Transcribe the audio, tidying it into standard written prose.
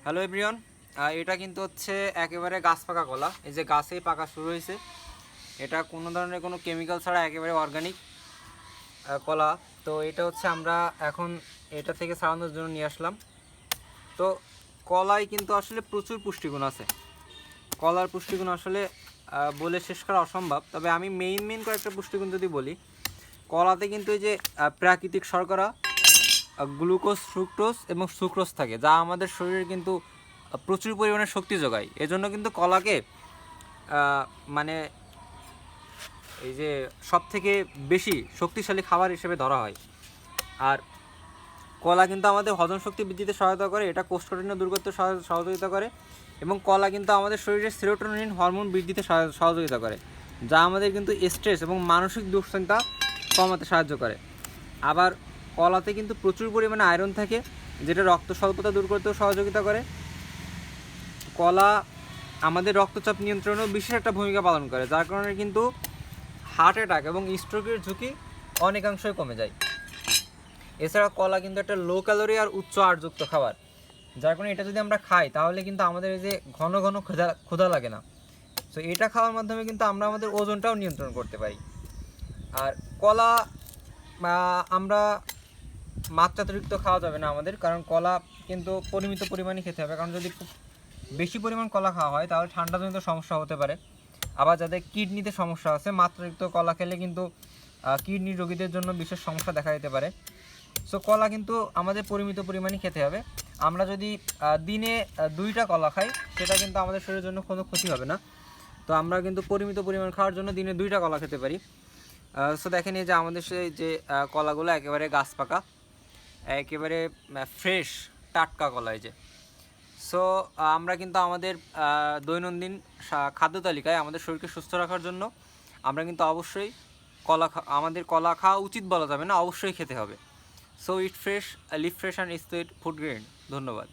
Hello everyone, এটা কিন্তু হচ্ছে একেবারে গাছ পাকা কলা। এই যে গাছেই পাকা শুরু হয়েছে। এটা কোনো ধরনের কোনো কেমিক্যাল ছাড়া একেবারে অর্গানিক কলা। তো এটা হচ্ছে আমরা এখন এটা থেকে ছাড়ানোর জন্য নিয়ে আসলাম। তো কলায় কিন্তু আসলে প্রচুর পুষ্টিগুণ আছে। কলার পুষ্টিগুণ আসলে বলে শেষ করা অসম্ভব। তবে আমি মেইন কয়েকটা পুষ্টিগুণ যদি বলি, কলাতে কিন্তু এই যে প্রাকৃতিক শর্করা, গ্লুকোজ, ফ্রুক্টোজ এবং সুক্রোজ থাকে, যা আমাদের শরীরে কিন্তু প্রচুর পরিমাণে শক্তি যোগায়। এজন্য কিন্তু কলাকে মানে এই যে সবথেকে বেশি শক্তিশালী খাবার হিসেবে ধরা হয়। আর কলা কিন্তু আমাদের হজম শক্তি বৃদ্ধিতে সহায়তা করে, এটা কোষ্ঠকাঠিন্য দূর করতে সহযোগিতা করে, এবং কলা কিন্তু আমাদের শরীরে সেরোটোনিন হরমোন বৃদ্ধিতে সহযোগিতা করে, যা আমাদের কিন্তু স্ট্রেস এবং মানসিক দুশ্চিন্তা কমাতে সাহায্য করে। আবার কলাতে কিন্তু প্রচুর পরিমাণে আয়রন থাকে, যেটা রক্ত স্বল্পতা দূর করতেও সহযোগিতা করে। কলা আমাদের রক্তচাপ নিয়ন্ত্রণেও বিশেষ একটা ভূমিকা পালন করে, যার কারণে কিন্তু হার্ট অ্যাটাক এবং স্ট্রোকের ঝুঁকি অনেকাংশই কমে যায়। এছাড়া কলা কিন্তু একটা লো ক্যালোরি আর উচ্চ আঁশযুক্ত খাবার, যার কারণে এটা যদি আমরা খাই তাহলে কিন্তু আমাদের এই যে ঘন ঘন ক্ষুধা লাগে না। তো এটা খাওয়ার মাধ্যমে কিন্তু আমরা আমাদের ওজনটাও নিয়ন্ত্রণ করতে পারি। আর কলা আমরা মাত্রাতিরিক্ত খাওয়া যাবে না আমাদের, কারণ কলা কিন্তু পরিমিত পরিমাণে খেতে হবে। কারণ যদি খুব বেশি পরিমাণ কলা খাওয়া হয় তাহলে ঠান্ডাজনিত সমস্যা হতে পারে। আবার যাদের কিডনিতে সমস্যা আছে, মাত্রাতিরিক্ত কলা খেলে কিন্তু কিডনি রোগীদের জন্য বিশেষ সমস্যা দেখা দিতে পারে। সো কলা কিন্তু আমাদের পরিমিত পরিমাণে খেতে হবে। আমরা যদি দিনে 2টা কলা খাই, সেটা কিন্তু আমাদের শরীরের জন্য কোনো ক্ষতি হবে না। তো আমরা কিন্তু পরিমিত পরিমাণ খাওয়ার জন্য দিনে 2টা কলা খেতে পারি। সো দেখেন, এই যে আমাদের সেই যে কলাগুলো একেবারে গাছ পাকা, একেবারে ফ্রেশ টাটকা কলা। এই যে সো আমরা কিন্তু আমাদের দৈনন্দিন খাদ্য তালিকায় আমাদের শরীরকে সুস্থ রাখার জন্য আমরা কিন্তু অবশ্যই আমাদের কলা খাওয়া উচিত বলা যাবে না, অবশ্যই খেতে হবে। So eat fresh, live fresh and stay food grain. ধন্যবাদ।